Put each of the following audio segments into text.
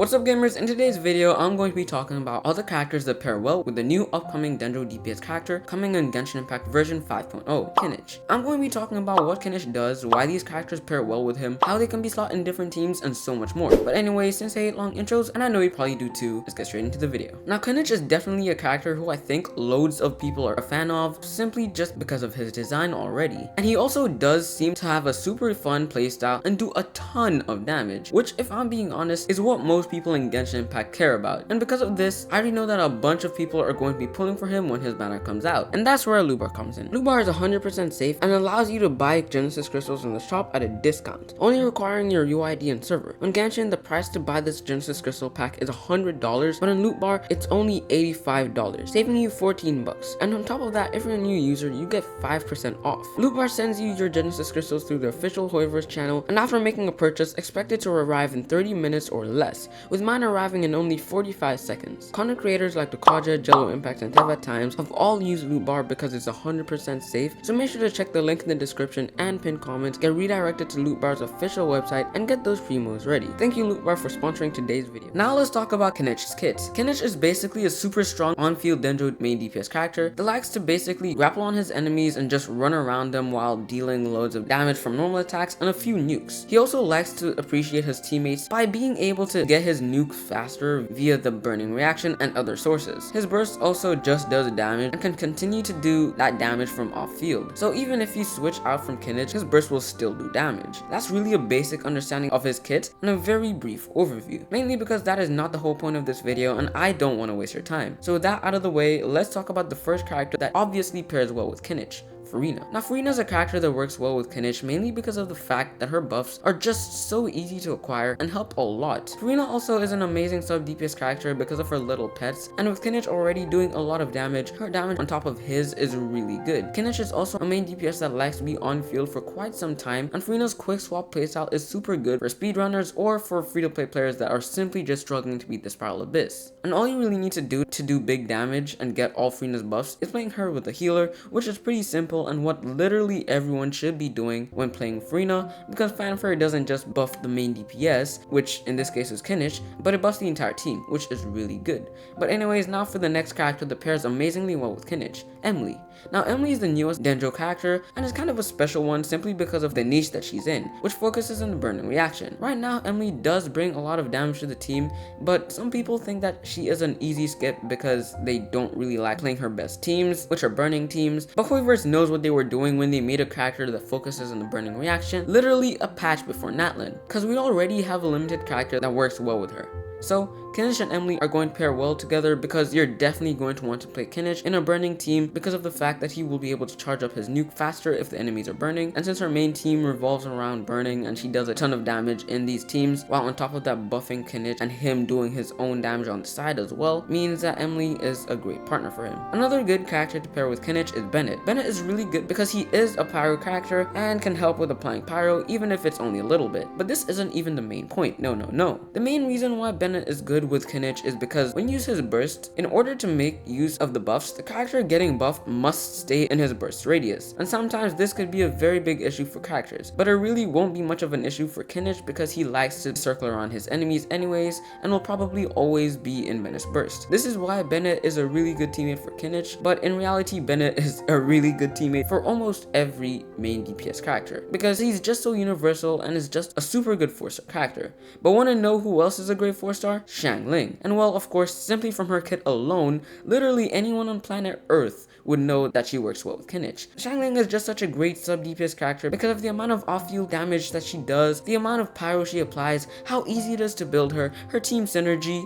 What's up gamers, in today's video I'm going to be talking about all the characters that pair well with the new upcoming Dendro DPS character coming in Genshin Impact version 5.0, Kinich. I'm going to be talking about what Kinich does, why these characters pair well with him, how they can be slotted in different teams, and so much more. But anyway, since I hate long intros, and I know you probably do too, let's get straight into the video. Now Kinich is definitely a character who I think loads of people are a fan of, simply just because of his design already. And he also does seem to have a super fun playstyle and do a ton of damage, which if I'm being honest is what most people in Genshin Impact care about. And because of this, I already know that a bunch of people are going to be pulling for him when his banner comes out. And that's where LootBar comes in. LootBar is 100% safe and allows you to buy Genesis crystals in the shop at a discount, only requiring your UID and server. On Genshin, the price to buy this Genesis crystal pack is $100, but on LootBar, it's only $85, saving you 14 bucks. And on top of that, if you're a new user, you get 5% off. LootBar sends you your Genesis crystals through the official Hoiverse channel, and after making a purchase, expect it to arrive in 30 minutes or less, with mine arriving in only 45 seconds. Content creators like Dakaja, Jello Impact, and Teva Times have all used LootBar because it's 100% safe, so make sure to check the link in the description and pinned comments, get redirected to LootBar's official website, and get those promos ready. Thank you LootBar for sponsoring today's video. Now let's talk about Kinich's kit. Kinich is basically a super strong on-field Dendro main DPS character that likes to basically grapple on his enemies and just run around them while dealing loads of damage from normal attacks and a few nukes. He also likes to appreciate his teammates by being able to get his nuke faster via the burning reaction and other sources. His burst also just does damage and can continue to do that damage from off field. So even if you switch out from Kinich, his burst will still do damage. That's really a basic understanding of his kit and a very brief overview, mainly because that is not the whole point of this video and I don't want to waste your time. So with that out of the way, let's talk about the first character that obviously pairs well with Kinich. Furina. Now Furina is a character that works well with Kinich mainly because of the fact that her buffs are just so easy to acquire and help a lot. Furina also is an amazing sub DPS character because of her little pets, and with Kinich already doing a lot of damage, her damage on top of his is really good. Kinich is also a main DPS that likes to be on field for quite some time, and Furina's quick swap playstyle is super good for speedrunners or for free-to-play players that are simply just struggling to beat the Spiral Abyss. And all you really need to do big damage and get all Furina's buffs is playing her with a healer, which is pretty simple and what literally everyone should be doing when playing Furina, because Fanfare doesn't just buff the main DPS, which in this case is Kinich, but it buffs the entire team, which is really good. But anyways, now for the next character that pairs amazingly well with Kinich, Emily. Now Emily is the newest Dendro character and is kind of a special one simply because of the niche that she's in, which focuses on the burning reaction. Right now Emily does bring a lot of damage to the team, but some people think that she is an easy skip because they don't really like playing her best teams, which are burning teams. But Hoiverse knows what they were doing when they made a character that focuses on the burning reaction, literally a patch before Natlin, because we already have a limited character that works well with her. So Kinich and Emily are going to pair well together because you're definitely going to want to play Kinich in a burning team because of the fact that he will be able to charge up his nuke faster if the enemies are burning, and since her main team revolves around burning and she does a ton of damage in these teams, while on top of that buffing Kinich and him doing his own damage on the side as well, means that Emily is a great partner for him. Another good character to pair with Kinich is Bennett. Bennett is really good because he is a pyro character and can help with applying pyro even if it's only a little bit. But this isn't even the main point, no. The main reason why Bennett is good with Kinich is because when you use his burst, in order to make use of the buffs, the character getting buffed must stay in his burst radius, and sometimes this could be a very big issue for characters, but it really won't be much of an issue for Kinich because he likes to circle around his enemies anyways and will probably always be in Bennett's burst. This is why Bennett is a really good teammate for Kinich, but in reality Bennett is a really good teammate for almost every main DPS character because he's just so universal and is just a super good 4-star character. But want to know who else is a great 4-star? Xiangling. And well, of course, simply from her kit alone, literally anyone on planet Earth would know that she works well with Kinich. Xiangling is just such a great sub DPS character because of the amount of off-field damage that she does, the amount of pyro she applies, how easy it is to build her team synergy.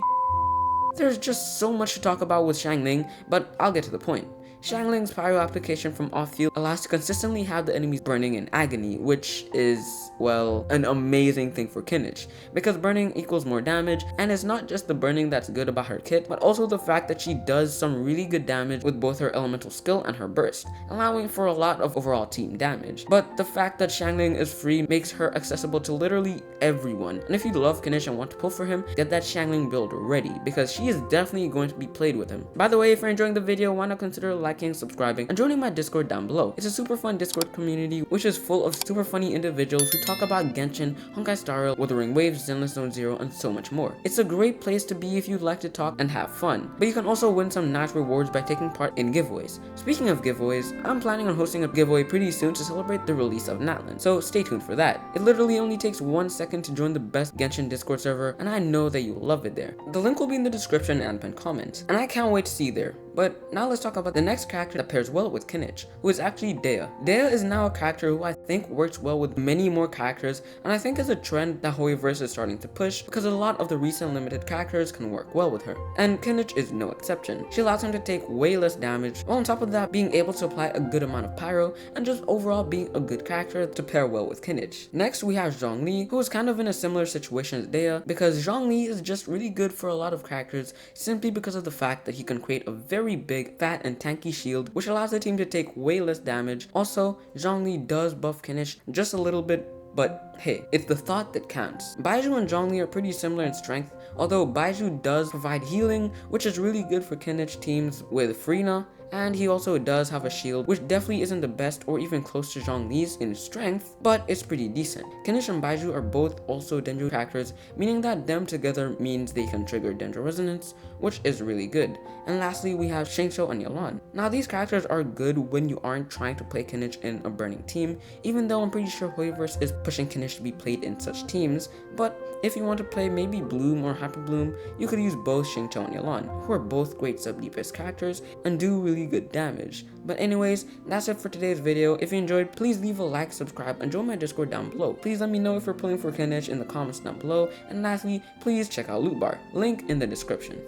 There's just so much to talk about with Xiangling, but I'll get to the point. Xiangling's pyro application from off-field allows to consistently have the enemies burning in agony, which is, well, an amazing thing for Kinich, because burning equals more damage, and it's not just the burning that's good about her kit, but also the fact that she does some really good damage with both her elemental skill and her burst, allowing for a lot of overall team damage. But the fact that Xiangling is free makes her accessible to literally everyone, and if you love Kinich and want to pull for him, get that Xiangling build ready, because she is definitely going to be played with him. By the way, if you're enjoying the video, why not consider liking liking, subscribing, and joining my Discord down below. It's a super fun Discord community which is full of super funny individuals who talk about Genshin, Honkai Star Rail, Wuthering Waves, Zenless Zone Zero, and so much more. It's a great place to be if you'd like to talk and have fun, but you can also win some nice rewards by taking part in giveaways. Speaking of giveaways, I'm planning on hosting a giveaway pretty soon to celebrate the release of Natlan, so stay tuned for that. It literally only takes 1 second to join the best Genshin Discord server, and I know that you'll love it there. The link will be in the description and pinned comments, and I can't wait to see you there. But now let's talk about the next character that pairs well with Kinich, who is actually Dea. Dea is now a character who I think works well with many more characters, and I think is a trend that Hoyoverse is starting to push because a lot of the recent limited characters can work well with her. And Kinich is no exception. She allows him to take way less damage, while on top of that being able to apply a good amount of pyro, and just overall being a good character to pair well with Kinich. Next we have Zhongli, who is kind of in a similar situation as Dea, because Zhongli is just really good for a lot of characters simply because of the fact that he can create a very big, fat, and tanky shield, which allows the team to take way less damage. Also, Zhongli does buff Kinich just a little bit, but hey, it's the thought that counts. Baizhu and Zhongli are pretty similar in strength, although Baizhu does provide healing, which is really good for Kinich teams with Freena, and he also does have a shield, which definitely isn't the best or even close to Zhongli's in strength, but it's pretty decent. Kinich and Baizhu are both also Dendro characters, meaning that them together means they can trigger Dendro Resonance, which is really good. And lastly, we have Xingqiu and Yalan. Now these characters are good when you aren't trying to play Kinich in a burning team, even though I'm pretty sure Hoyoverse is pushing Kinich to be played in such teams, but if you want to play maybe Bloom or Hyper Bloom, you could use both Xingqiu and Yalan, who are both great sub DPS characters and do really good damage. But anyways, that's it for today's video. If you enjoyed, please leave a like, subscribe, and join my Discord down below. Please let me know if you're pulling for Kinich in the comments down below, and lastly, please check out LootBar, link in the description.